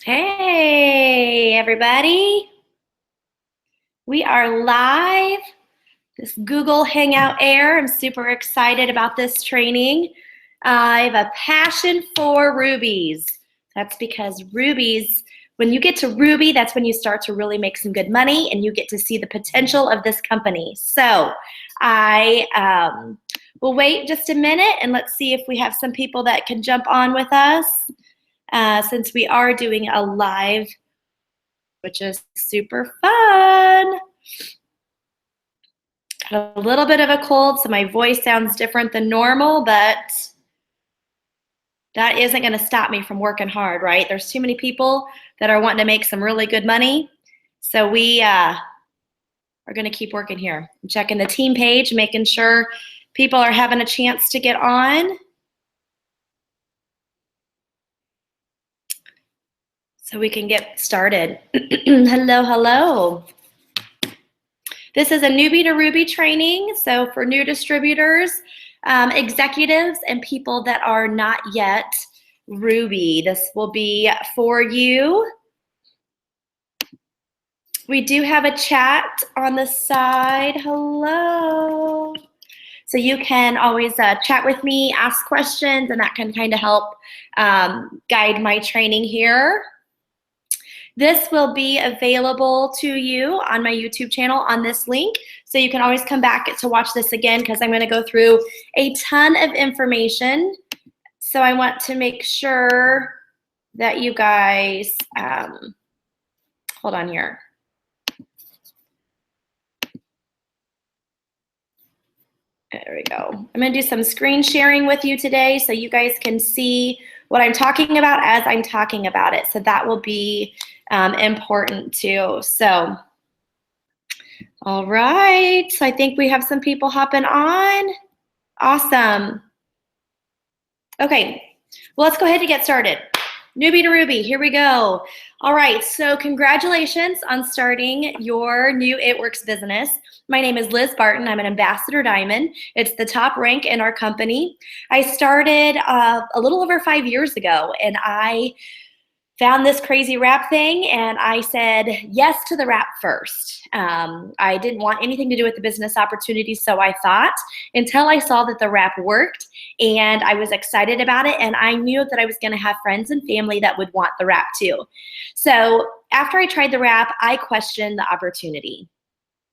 Hey, everybody. We are live. This Google Hangout Air. I'm super excited about this training. I have a passion for rubies. That's because rubies, when you get to Ruby, that's when you start to really make some good money and you get to see the potential of this company. So I will wait just a minute and let's see if we have some people that can jump on with us. Since we are doing a live, which is super fun. Got a little bit of a cold, so my voice sounds different than normal, but that isn't going to stop me from working hard, right? There's too many people that are wanting to make some really good money, so we are going to keep working here. I'm checking the team page, making sure people are having a chance to get on. So we can get started. Hello, hello. This is a newbie to Ruby training. So for new distributors, executives, and people that are not yet Ruby, this will be for you. We do have a chat on the side. Hello. So you can always chat with me, ask questions, and that can kind of help guide my training here. This will be available to you on my YouTube channel on this link. So you can always come back to watch this again because I'm going to go through a ton of information. So I want to make sure that you guys, hold on here. There we go. I'm going to do some screen sharing with you today so you guys can see what I'm talking about as I'm talking about it. So that will be important too. So, all right. So I think we have some people hopping on. Awesome. Okay. Well, let's go ahead and get started. Newbie to Ruby, here we go. All right, so congratulations on starting your new It Works business. My name is Liz Barton. I'm an Ambassador Diamond. It's the top rank in our company. I started a little over 5 years ago, and I found this crazy wrap thing, and I said yes to the wrap first. I didn't want anything to do with the business opportunity, so I thought, until I saw that the wrap worked, and I was excited about it, and I knew that I was gonna have friends and family that would want the wrap too. So after I tried the wrap, I questioned the opportunity.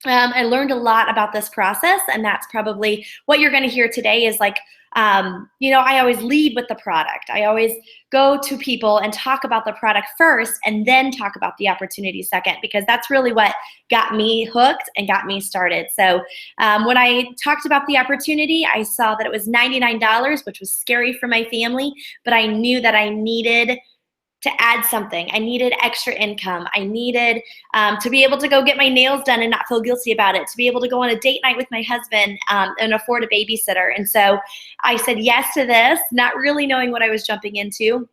I learned a lot about this process, and that's probably what you're gonna hear today is like, I always lead with the product. I always go to people and talk about the product first and then talk about the opportunity second, because that's really what got me hooked and got me started. So when I talked about the opportunity, I saw that it was $99, which was scary for my family, but I knew that I needed to add something. I needed extra income. I needed to be able to go get my nails done and not feel guilty about it, to be able to go on a date night with my husband and afford a babysitter. And so I said yes to this, not really knowing what I was jumping into.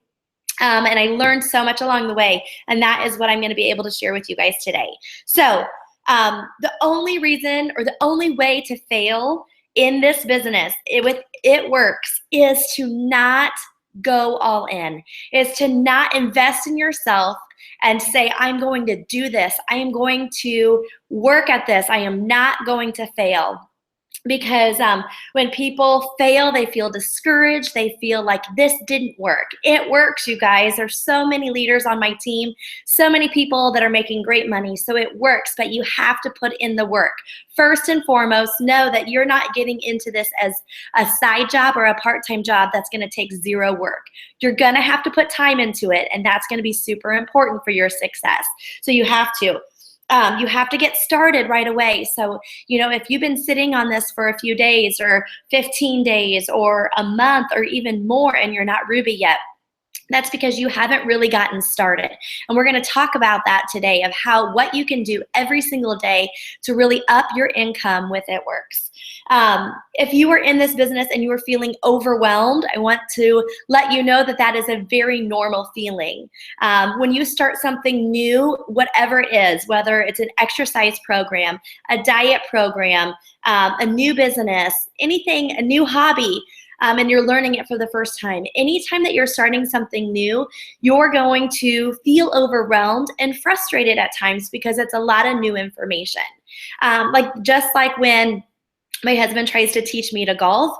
And I learned so much along the way. And that is what I'm going to be able to share with you guys today. So the only reason or the only way to fail in this business with It Works is to not go all in, is to not invest in yourself and say, I'm going to do this. I am going to work at this. I am not going to fail. Because when people fail, they feel discouraged. They feel like this didn't work. It works, you guys. There's so many leaders on my team, so many people that are making great money. So it works, but you have to put in the work. First and foremost, know that you're not getting into this as a side job or a part-time job that's going to take zero work. You're going to have to put time into it, and that's going to be super important for your success. So you have to. You have to get started right away. So, if you've been sitting on this for a few days or 15 days or a month or even more and you're not Ruby yet, that's because you haven't really gotten started. And we're going to talk about that today of what you can do every single day to really up your income with It Works. If you are in this business and you are feeling overwhelmed, I want to let you know that that is a very normal feeling. When you start something new, whatever it is, whether it's an exercise program, a diet program, a new business, anything, a new hobby, and you're learning it for the first time. Anytime that you're starting something new, you're going to feel overwhelmed and frustrated at times because it's a lot of new information. Just like when my husband tries to teach me to golf,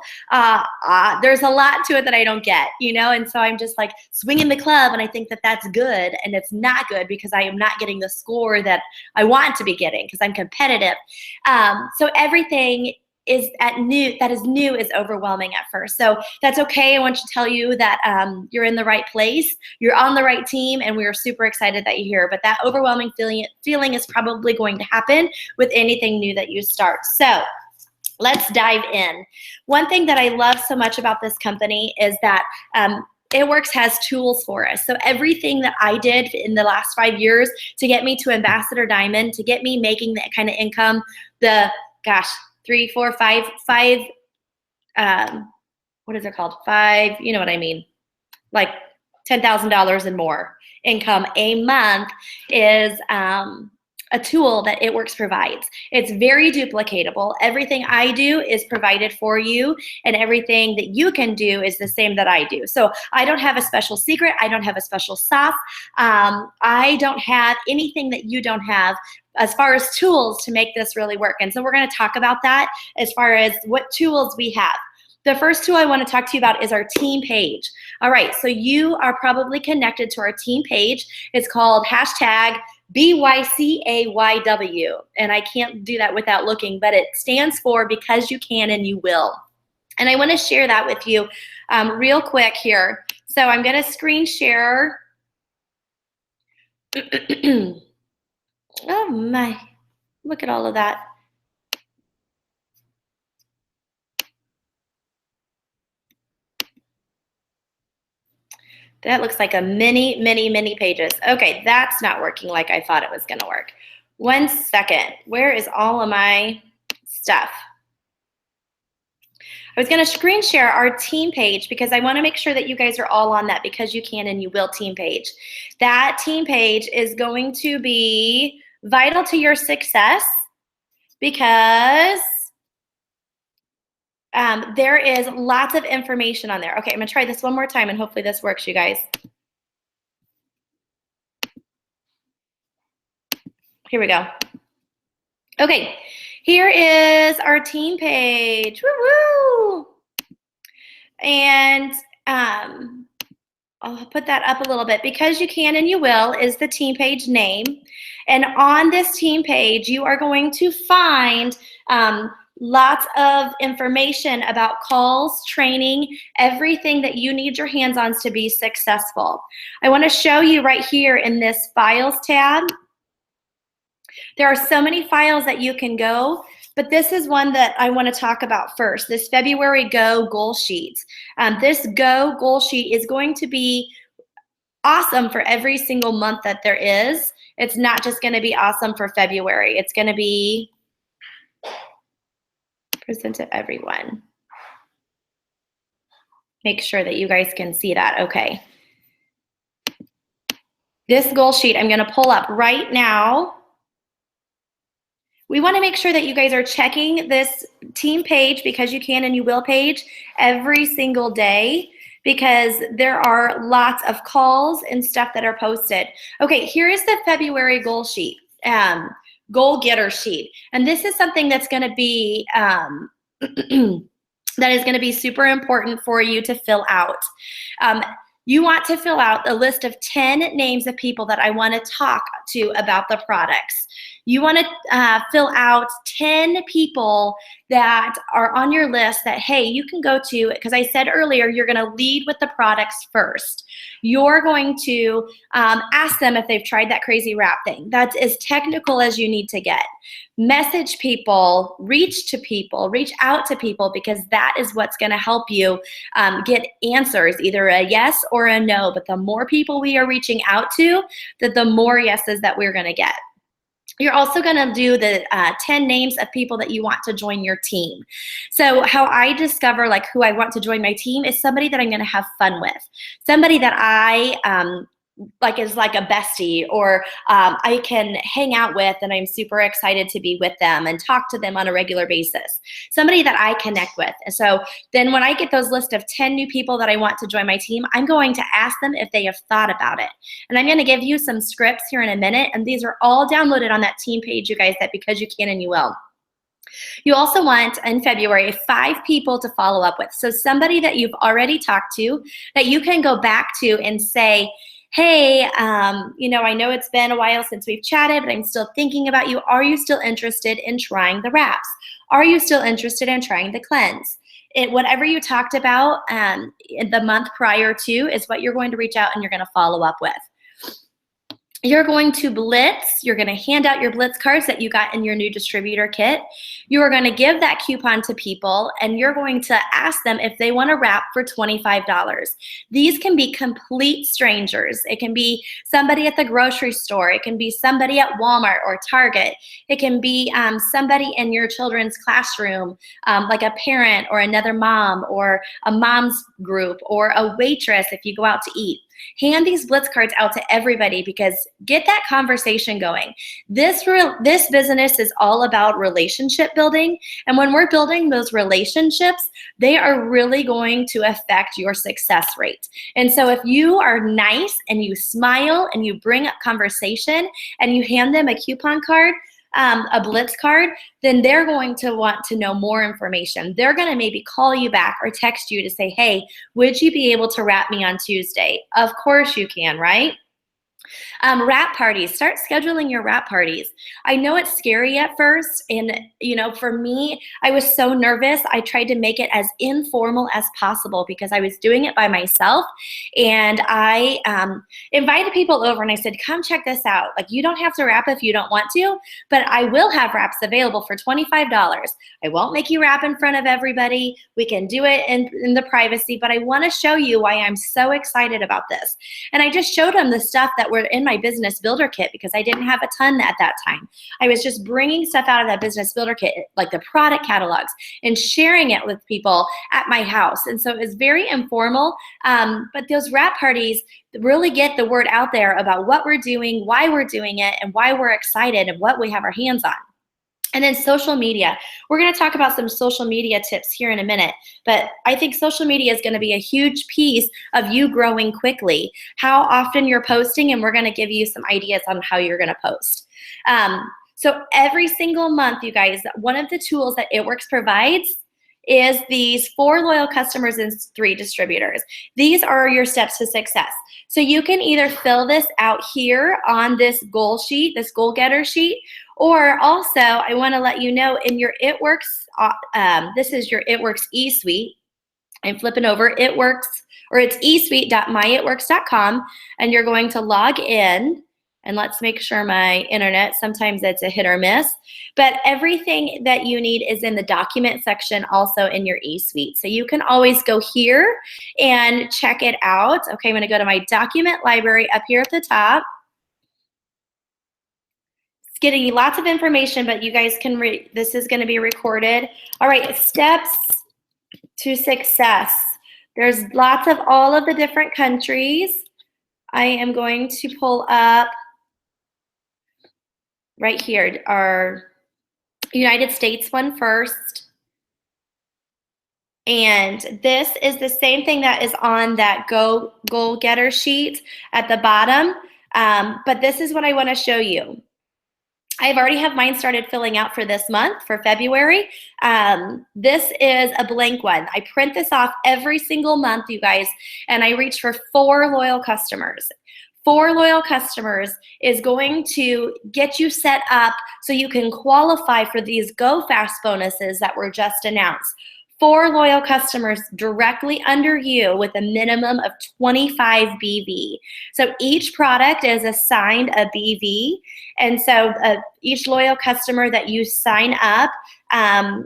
there's a lot to it that I don't get, and so I'm just like swinging the club and I think that that's good, and it's not good because I am not getting the score that I want to be getting because I'm competitive. So everything that is new is overwhelming at first. So that's okay. I want to tell you that you're in the right place, you're on the right team, and we are super excited that you're here. But that overwhelming feeling is probably going to happen with anything new that you start. So let's dive in. One thing that I love so much about this company is that It Works has tools for us. So everything that I did in the last 5 years to get me to Ambassador Diamond, to get me making that kind of income, three, four, five, what is it called? Five, you know what I mean? Like $10,000 and more income a month is a tool that It Works provides. It's very duplicatable. Everything I do is provided for you, and everything that you can do is the same that I do. So I don't have a special secret. I don't have a special sauce. I don't have anything that you don't have as far as tools to make this really work. And so we're going to talk about that as far as what tools we have. The first tool I want to talk to you about is our team page. All right, so you are probably connected to our team page. It's called #BYCAYW, and I can't do that without looking, but it stands for Because You Can and You Will. And I want to share that with you real quick here. So I'm going to screen share. Oh my, look at all of that. That looks like a many pages. Okay, that's not working like I thought it was gonna work. 1 second, where is all of my stuff? I was gonna screen share our team page because I wanna make sure that you guys are all on that Because You Can and You Will team page. That team page is going to be vital to your success because there is lots of information on there. Okay, I'm gonna try this one more time and hopefully this works, you guys. Here we go. Okay, here is our team page. Woo-woo! And I'll put that up a little bit. Because You Can and You Will is the team page name. And on this team page, you are going to find lots of information about calls, training, everything that you need your hands on to be successful. I want to show you right here in this Files tab. There are so many files that you can go, but this is one that I want to talk about first, this February Go Goal Sheet. This Go Goal Sheet is going to be awesome for every single month that there is. It's not just going to be awesome for February. It's going to be present to everyone. Make sure that you guys can see that. Okay. This goal sheet I'm going to pull up right now. We want to make sure that you guys are checking this team page, Because You Can and You Will page, every single day, because there are lots of calls and stuff that are posted. Okay, here is the February goal sheet. Goal getter sheet. And this is something that's going to be that is going to be super important for you to fill out. You want to fill out a list of 10 names of people that I want to talk to about the products. You want to fill out 10 people that are on your list that, hey, you can go to, because I said earlier, you're going to lead with the products first. You're going to ask them if they've tried that crazy wrap thing. That's as technical as you need to get. Message people, reach out to people, because that is what's going to help you get answers, either a yes or a no. But the more people we are reaching out to, the more yeses that we're going to get. You're also going to do the 10 names of people that you want to join your team. So how I discover who I want to join my team is somebody that I'm going to have fun with, somebody that I like is like a bestie, or I can hang out with and I'm super excited to be with them and talk to them on a regular basis. Somebody that I connect with. And so then when I get those list of 10 new people that I want to join my team, I'm going to ask them if they have thought about it. And I'm going to give you some scripts here in a minute, and these are all downloaded on that team page, you guys, that Because You Can and You Will. You also want, in February, 5 people to follow up with. So somebody that you've already talked to that you can go back to and say, hey, I know it's been a while since we've chatted, but I'm still thinking about you. Are you still interested in trying the wraps? Are you still interested in trying the cleanse? Whatever you talked about in the month prior to is what you're going to reach out and you're going to follow up with. You're going to blitz. You're going to hand out your blitz cards that you got in your new distributor kit. You are going to give that coupon to people, and you're going to ask them if they want to wrap for $25. These can be complete strangers. It can be somebody at the grocery store. It can be somebody at Walmart or Target. It can be somebody in your children's classroom, like a parent or another mom or a mom's group or a waitress if you go out to eat. Hand these blitz cards out to everybody, because get that conversation going. This business is all about relationship building. And when we're building those relationships, they are really going to affect your success rate. And so if you are nice and you smile and you bring up conversation and you hand them a coupon card, a blitz card, then they're going to want to know more information. They're going to maybe call you back or text you to say, hey, would you be able to wrap me on Tuesday? Of course you can, right? Wrap parties. Start scheduling your wrap parties. I know it's scary at first, and for me, I was so nervous. I tried to make it as informal as possible because I was doing it by myself, and I invited people over and I said, come check this out. Like, you don't have to wrap if you don't want to, but I will have wraps available for $25. I won't make you wrap in front of everybody. We can do it in the privacy, but I want to show you why I'm so excited about this. And I just showed them the stuff that were in my business builder kit, because I didn't have a ton at that time. I was just bringing stuff out of that business builder kit, like the product catalogs, and sharing it with people at my house. And so it was very informal, but those wrap parties really get the word out there about what we're doing, why we're doing it, and why we're excited and what we have our hands on. And then social media. We're going to talk about some social media tips here in a minute, but I think social media is going to be a huge piece of you growing quickly. How often you're posting, and we're going to give you some ideas on how you're going to post. So every single month, you guys, one of the tools that It Works provides is these 4 loyal customers and 3 distributors. These are your steps to success. So you can either fill this out here on this goal sheet, this goal getter sheet, or also I want to let you know in your It Works, this is your It Works eSuite. I'm flipping over It Works, or it's eSuite.myitworks.com, and you're going to log in. And let's make sure my internet, sometimes it's a hit or miss, but everything that you need is in the document section, also in your eSuite. So you can always go here and check it out. Okay, I'm going to go to my document library up here at the top. It's getting you lots of information, but you guys can read. This is going to be recorded. All right, steps to success. There's lots of all of the different countries. I am going to pull up right here, our United States one first. And this is the same thing that is on that goal getter sheet at the bottom. But this is what I want to show you. I've already have mine started filling out for this month, for February. This is a blank one. I print this off every single month, you guys, and I reach for 4 loyal customers. 4 loyal customers is going to get you set up so you can qualify for these Go Fast bonuses that were just announced. 4 loyal customers directly under you with a minimum of 25 BV. So each product is assigned a BV. And so each loyal customer that you sign up,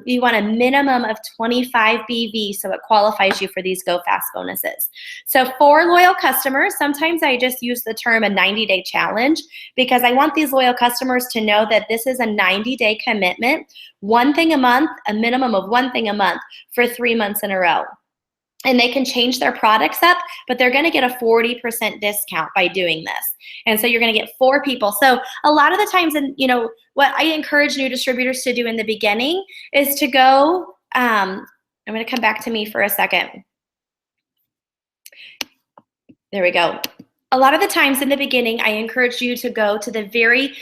you want a minimum of 25 BV, so it qualifies you for these Go Fast bonuses. So 4 loyal customers, sometimes I just use the term a 90-day challenge, because I want these loyal customers to know that this is a 90-day commitment, 1 thing a month, a minimum of 1 thing a month for 3 months in a row. and they can change their products up, but they're going to get a 40% discount by doing this. And so you're going to get 4 people. So a lot of the times, and what I encourage new distributors to do in the beginning is to go, I'm going to come back to me for a second. There we go. A lot of the times in the beginning, I encourage you to go to the very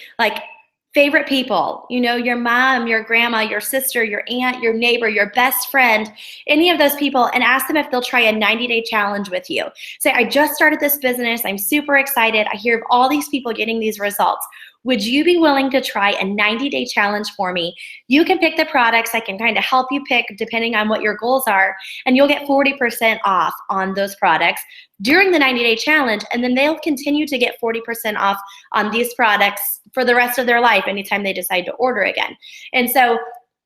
favorite people, your mom, your grandma, your sister, your aunt, your neighbor, your best friend, any of those people, and ask them if they'll try a 90-day challenge with you. Say, I just started this business. I'm super excited. I hear of all these people getting these results. Would you be willing to try a 90-day challenge for me? You can pick the products. I can kind of help you pick depending on what your goals are, and you'll get 40% off on those products during the 90-day challenge, and then they'll continue to get 40% off on these products for the rest of their life anytime they decide to order again. And so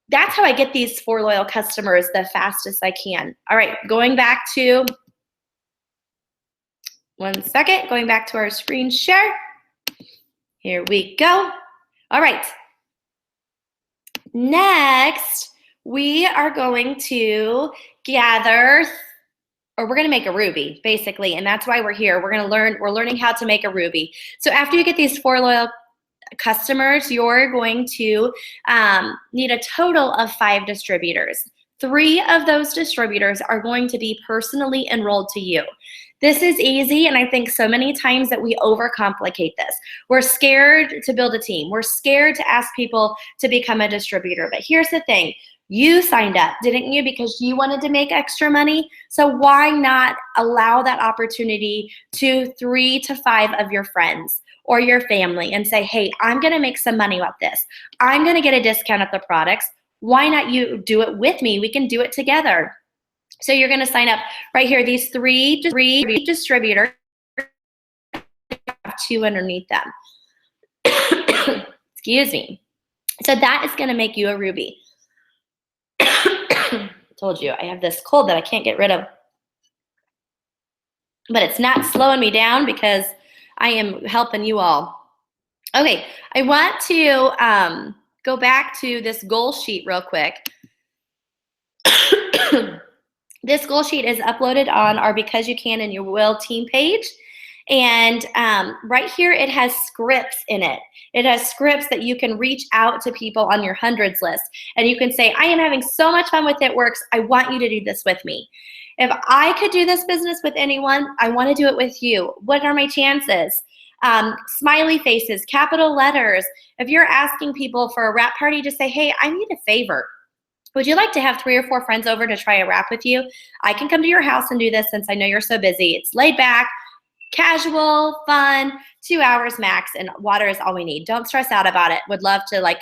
that's how I get these 4 loyal customers the fastest I can. All right, going back to our screen share. Here we go. All right. Next, we are going to gather, or we're going to make a ruby, basically, and that's why we're here. We're learning how to make a ruby. So after you get these 4 loyal customers, you're going to need a total of 5 distributors. 3 of those distributors are going to be personally enrolled to you. This is easy, and I think so many times that we overcomplicate this. We're scared to build a team. We're scared to ask people to become a distributor. But here's the thing. You signed up, didn't you? Because you wanted to make extra money. So why not allow that opportunity to 3 to 5 of your friends or your family and say, hey, I'm going to make some money with this. I'm going to get a discount at the products. Why not you do it with me? We can do it together. So you're going to sign up right here. These 3 distributors have 2 underneath them. Excuse me. So that is going to make you a ruby. I told you I have this cold that I can't get rid of. But it's not slowing me down because I am helping you all. Okay, I want to go back to this goal sheet real quick. This goal sheet is uploaded on our Because You Can and You Will team page. And right here, it has scripts in it. It has scripts that you can reach out to people on your hundreds list. And you can say, I am having so much fun with It Works. I want you to do this with me. If I could do this business with anyone, I want to do it with you. What are my chances? Smiley faces, capital letters. If you're asking people for a wrap party to say, hey, I need a favor. Would you like to have 3 or 4 friends over to try a wrap with you? I can come to your house and do this since I know you're so busy. It's laid back, casual, fun, 2 hours max, and water is all we need. Don't stress out about it. Would love to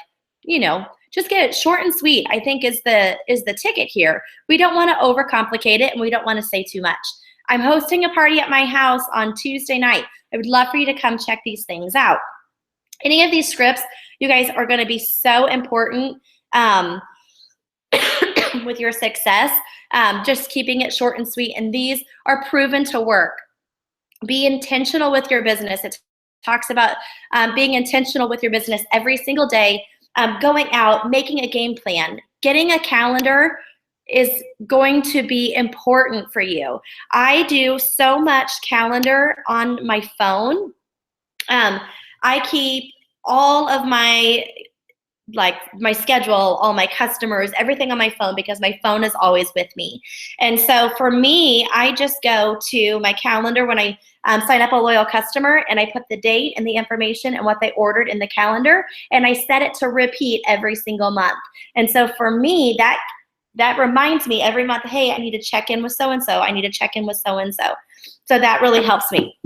just get it short and sweet, I think is the ticket here. We don't want to overcomplicate it, and we don't want to say too much. I'm hosting a party at my house on Tuesday night. I would love for you to come check these things out. Any of these scripts, you guys, are going to be so important with your success. Just keeping it short and sweet, and these are proven to work. Be intentional with your business. It talks about being intentional with your business every single day, going out, making a game plan. Getting a calendar is going to be important for you. I do so much calendar on my phone. I keep all of my schedule, all my customers, everything on my phone because my phone is always with me. And so for me, I just go to my calendar when I sign up a loyal customer, and I put the date and the information and what they ordered in the calendar, and I set it to repeat every single month. And so for me, that reminds me every month, hey, I need to check in with so-and-so. I need to check in with so-and-so. So that really helps me.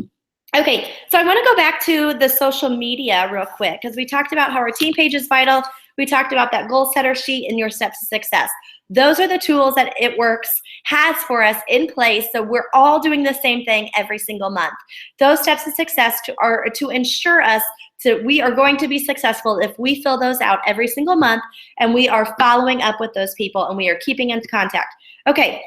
Okay, so I want to go back to the social media real quick because we talked about how our team page is vital. We talked about that goal setter sheet and your steps to success. Those are the tools that It Works has for us in place, so we're all doing the same thing every single month. Those steps to success are to ensure us that we are going to be successful if we fill those out every single month and we are following up with those people and we are keeping in contact. Okay.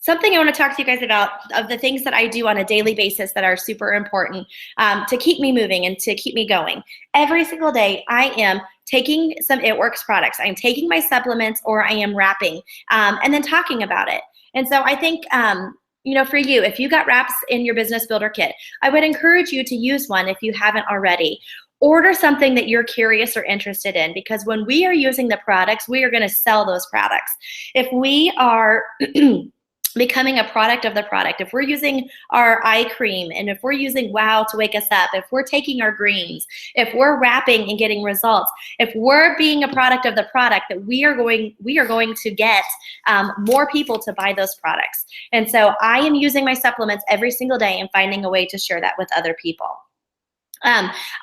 Something I want to talk to you guys about of the things that I do on a daily basis that are super important to keep me moving and to keep me going. Every single day, I am taking some It Works products. I'm taking my supplements or I am wrapping and then talking about it. And so I think, for you, if you got wraps in your business builder kit, I would encourage you to use one if you haven't already. Order something that you're curious or interested in, because when we are using the products, we are going to sell those products. If we are becoming a product of the product, if we're using our eye cream, and if we're using Wow to wake us up, if we're taking our greens, if we're wrapping and getting results, if we're being a product of the product, that we are going to get more people to buy those products. And so I am using my supplements every single day and finding a way to share that with other people.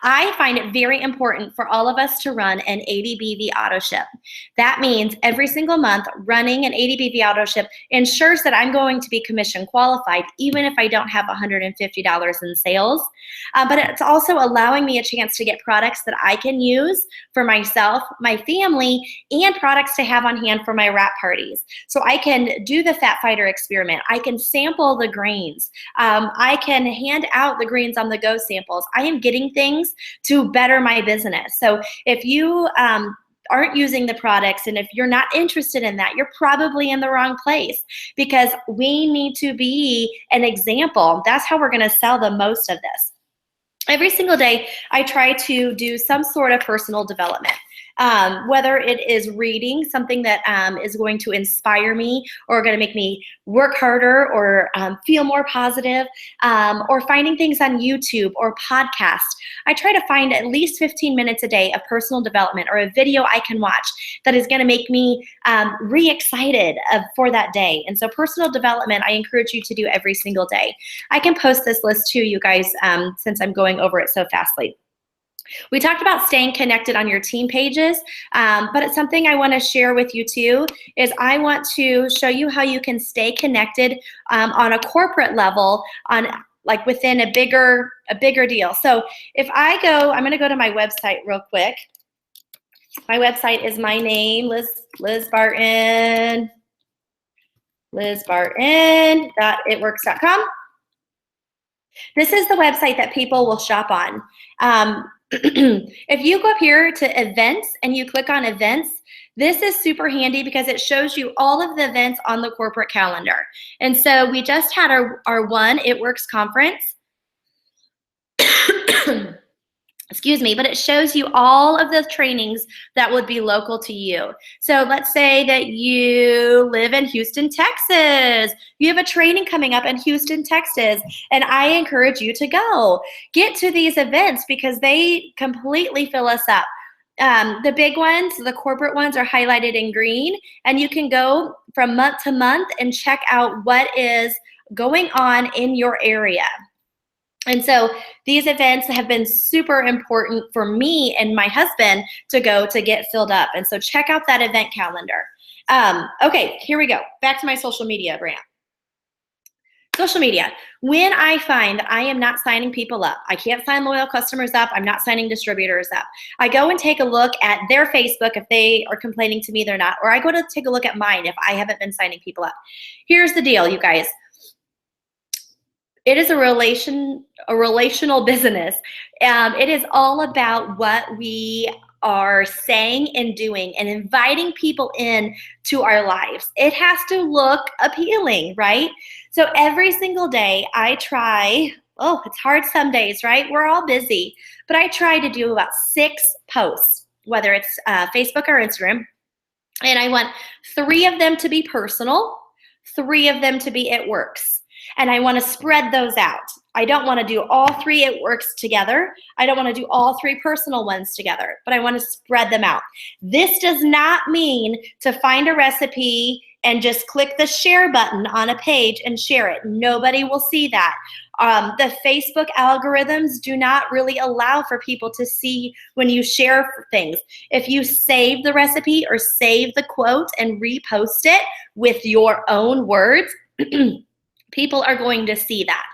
I find it very important for all of us to run an 80 BV auto ship. That means every single month running an 80 BV auto ship ensures that I'm going to be commission qualified, even if I don't have $150 in sales. But it's also allowing me a chance to get products that I can use for myself, my family, and products to have on hand for my wrap parties. So I can do the Fat Fighter experiment. I can sample the greens. I can hand out the greens on the go samples. I am getting things to better my business. So if you aren't using the products, and if you're not interested in that, you're probably in the wrong place, because we need to be an example. That's how we're going to sell the most of this. Every single day, I try to do some sort of personal development. Whether it is reading something that is going to inspire me, or going to make me work harder, or feel more positive, or finding things on YouTube or podcasts. I try to find at least 15 minutes a day of personal development, or a video I can watch that is going to make me re-excited for that day. And so personal development, I encourage you to do every single day. I can post this list too, you guys, since I'm going over it so fastly. We talked about staying connected on your team pages, but it's something I want to share with you too, is I want to show you how you can stay connected on a corporate level, on like within a bigger deal. So if I go, I'm going to go to my website real quick. My website is my name, Liz Barton, LizBarton.itworks.com. This is the website that people will shop on. If you go up here to events and you click on events, this is super handy because it shows you all of the events on the corporate calendar. And so we just had our One It Works conference. Excuse me, but it shows you all of the trainings that would be local to you. So let's say that you live in Houston, Texas. You have a training coming up in Houston, Texas, and I encourage you to go. Get to these events because they completely fill us up. The big ones, the corporate ones, are highlighted in green, and you can go from month to month and check out what is going on in your area. And so these events have been super important for me and my husband to go to get filled up. And so check out that event calendar. Okay, here we go. Back to my social media rant. Social media. When I find I am not signing people up, I can't sign loyal customers up, I'm not signing distributors up, I go and take a look at their Facebook if they are complaining to me they're not, or I go to take a look at mine if I haven't been signing people up. Here's the deal, you guys. It is a relational business. It is all about what we are saying and doing and inviting people in to our lives. It has to look appealing, right? So every single day I try, it's hard some days, right? We're all busy, but I try to do about 6 posts, whether it's Facebook or Instagram, and I want 3 of them to be personal, 3 of them to be It Works. And I want to spread those out. I don't want to do all 3 It Works together. I don't want to do all 3 personal ones together, but I want to spread them out. This does not mean to find a recipe and just click the share button on a page and share it. Nobody will see that. The Facebook algorithms do not really allow for people to see when you share things. If you save the recipe or save the quote and repost it with your own words, people are going to see that.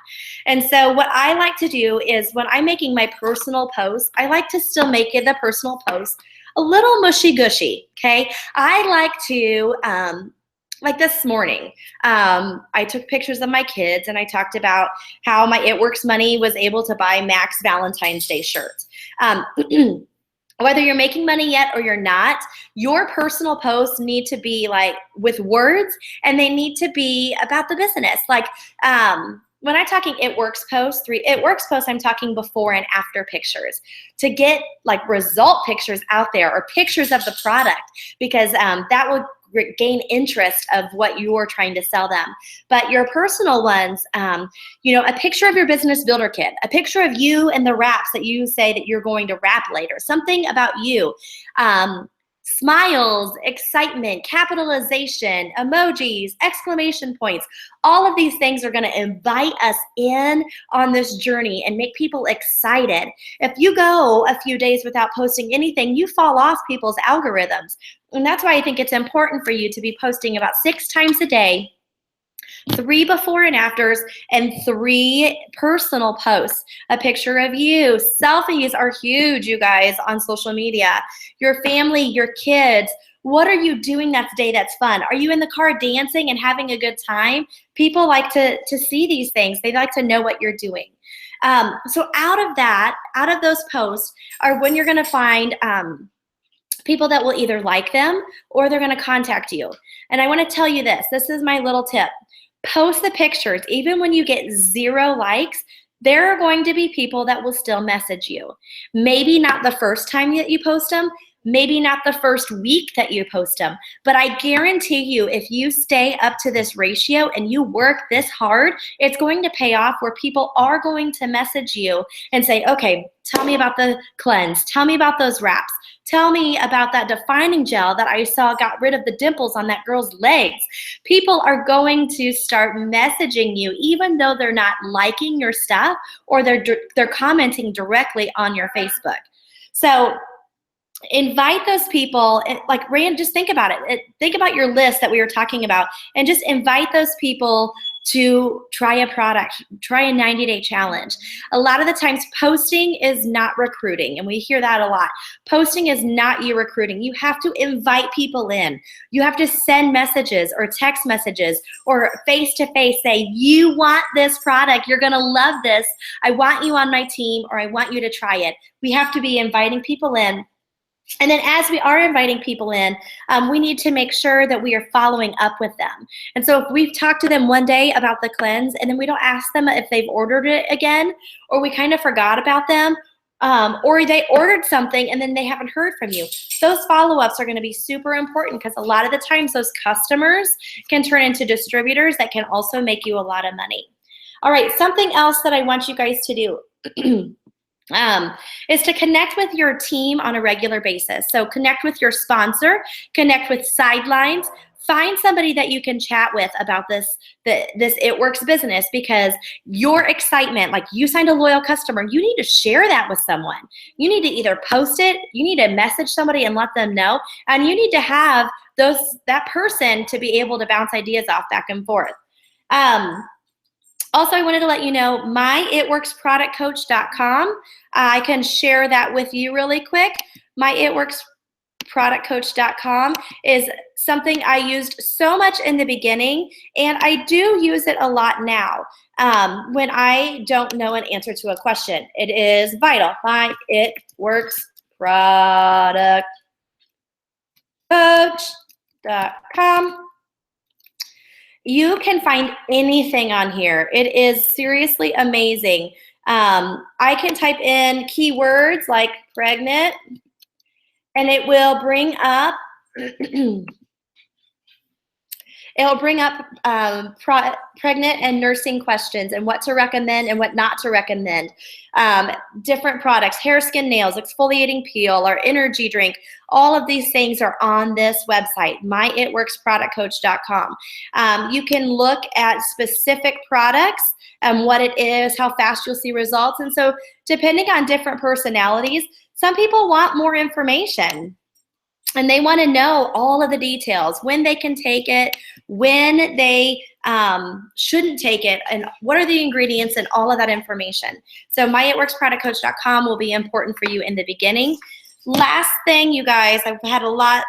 And so what I like to do is when I'm making my personal post, I like to still make it the personal post a little mushy-gushy, okay? I like to, like this morning, I took pictures of my kids and I talked about how my It Works money was able to buy Max Valentine's Day shirts. Whether you're making money yet or you're not, your personal posts need to be like with words, and they need to be about the business. Like when I'm talking It Works posts, 3 It Works posts, I'm talking before and after pictures to get like result pictures out there, or pictures of the product, because that will gain interest of what you're trying to sell them. But your personal ones, a picture of your business builder kit, a picture of you and the wraps that you say that you're going to wrap later, something about you, smiles, excitement, capitalization, emojis, exclamation points. All of these things are going to invite us in on this journey and make people excited. If you go a few days without posting anything, you fall off people's algorithms. And that's why I think it's important for you to be posting about 6 times a day, 3 before and afters, and 3 personal posts. A picture of you. Selfies are huge, you guys, on social media. Your family, your kids. What are you doing that day that's fun? Are you in the car dancing and having a good time? People like to see these things. They like to know what you're doing. So out of those posts are when you're going to find people that will either like them or they're going to contact you. And I want to tell you this. This is my little tip. Post the pictures. Even when you get 0 likes, there are going to be people that will still message you. Maybe not the first time that you post them, maybe not the first week that you post them, but I guarantee you, if you stay up to this ratio and you work this hard, it's going to pay off, where people are going to message you and say, okay, tell me about the cleanse. Tell me about those wraps. Tell me about that defining gel that I saw got rid of the dimples on that girl's legs. People are going to start messaging you, even though they're not liking your stuff or they're commenting directly on your Facebook. So invite those people, like Rand, just think about it. Think about your list that we were talking about, and just invite those people to try a product, try a 90-day challenge. A lot of the times posting is not recruiting, and we hear that a lot. Posting is not you recruiting. You have to invite people in. You have to send messages or text messages or face-to-face say, you want this product, you're gonna love this, I want you on my team, or I want you to try it. We have to be inviting people in. And then as we are inviting people in, we need to make sure that we are following up with them. And so if we've talked to them one day about the cleanse and then we don't ask them if they've ordered it again, or we kind of forgot about them, or they ordered something and then they haven't heard from you, those follow-ups are going to be super important, because a lot of the times those customers can turn into distributors that can also make you a lot of money. All right, something else that I want you guys to do is to connect with your team on a regular basis. So connect with your sponsor, connect with sidelines, find somebody that you can chat with about this It Works business, because your excitement, like you signed a loyal customer, you need to share that with someone. You need to either post it, you need to message somebody and let them know, and you need to have that person to be able to bounce ideas off back and forth. Also, I wanted to let you know, myitworksproductcoach.com. I can share that with you really quick. myitworksproductcoach.com is something I used so much in the beginning, and I do use it a lot now when I don't know an answer to a question. It is vital. myitworksproductcoach.com. You can find anything on here. It is seriously amazing. I can type in keywords like pregnant, and it will bring up pregnant and nursing questions and what to recommend and what not to recommend. Different products, hair, skin, nails, exfoliating peel, our energy drink. All of these things are on this website, myitworksproductcoach.com. You can look at specific products and what it is, how fast you'll see results. And so depending on different personalities, some people want more information. And they want to know all of the details, when they can take it, when they shouldn't take it, and what are the ingredients and all of that information. So myitworksproductcoach.com will be important for you in the beginning. Last thing, you guys, we've had a lot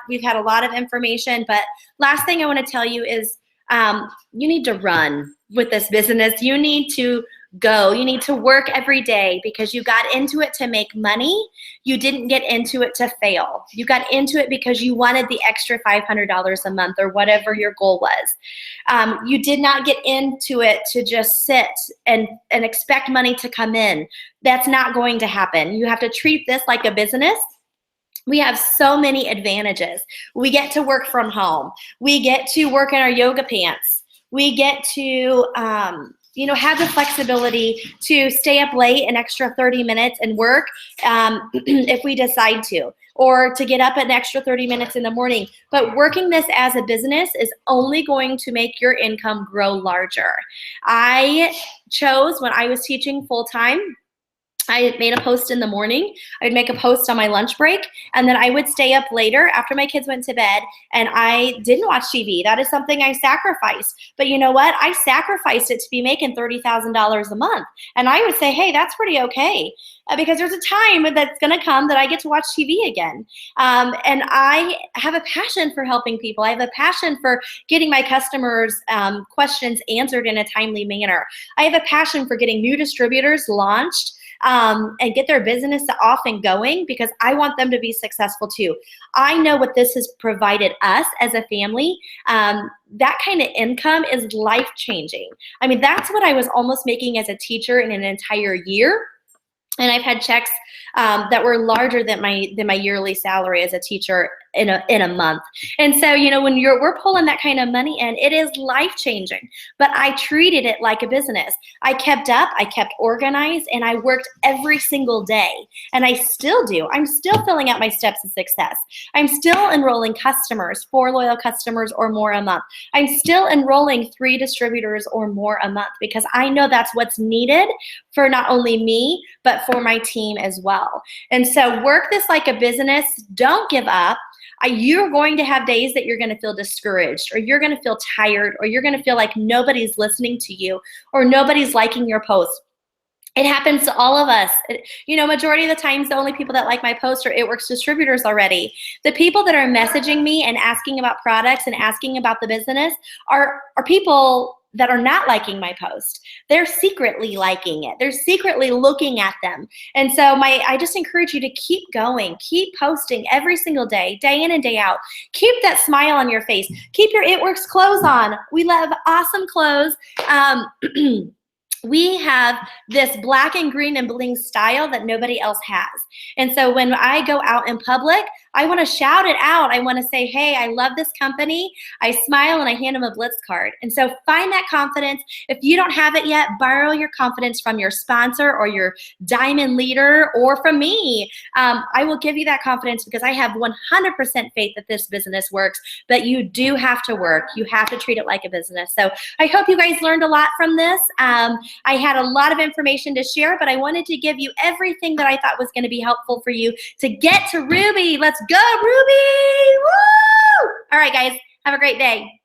of information, but last thing I want to tell you is you need to run with this business. You need to go. You need to work every day because you got into it to make money. You didn't get into it to fail. You got into it because you wanted the extra $500 a month or whatever your goal was. You did not get into it to just sit and expect money to come in. That's not going to happen. You have to treat this like a business. We have so many advantages. We get to work from home. We get to work in our yoga pants. We get to have the flexibility to stay up late an extra 30 minutes and work if we decide to, or to get up an extra 30 minutes in the morning. But working this as a business is only going to make your income grow larger. I chose, when I was teaching full-time, I made a post in the morning, I'd make a post on my lunch break, and then I would stay up later after my kids went to bed, and I didn't watch TV. That is something I sacrificed. But you know what? I sacrificed it to be making $30,000 a month. And I would say, hey, that's pretty okay. Because there's a time that's going to come that I get to watch TV again. And I have a passion for helping people. I have a passion for getting my customers' questions answered in a timely manner. I have a passion for getting new distributors launched and get their business off and going, because I want them to be successful too. I know what this has provided us as a family. That kind of income is life-changing. I mean, that's what I was almost making as a teacher in an entire year. And I've had checks that were larger than my yearly salary as a teacher in a month. And so, when we're pulling that kind of money in, it is life-changing. But I treated it like a business. I kept up, I kept organized, and I worked every single day. And I still do. I'm still filling out my steps of success. I'm still enrolling customers, 4 loyal customers or more a month. I'm still enrolling 3 distributors or more a month, because I know that's what's needed for not only me, but for my team as well. And so work this like a business. Don't give up. You're going to have days that you're going to feel discouraged, or you're going to feel tired, or you're going to feel like nobody's listening to you, or nobody's liking your post. It happens to all of us. Majority of the times, the only people that like my post are It Works distributors already. The people that are messaging me and asking about products and asking about the business are people that are not liking my post. They're secretly liking it. They're secretly looking at them. And so I just encourage you to keep going, keep posting every single day, day in and day out. Keep that smile on your face. Keep your It Works clothes on. We love awesome clothes. We have this black and green and bling style that nobody else has. And so when I go out in public, I want to shout it out. I want to say, hey, I love this company. I smile and I hand them a Blitz card. And so find that confidence. If you don't have it yet, borrow your confidence from your sponsor or your diamond leader or from me. I will give you that confidence, because I have 100% faith that this business works, but you do have to work. You have to treat it like a business. So I hope you guys learned a lot from this. I had a lot of information to share, but I wanted to give you everything that I thought was going to be helpful for you to get to Ruby. Let's go, Ruby! Woo! All right, guys, have a great day.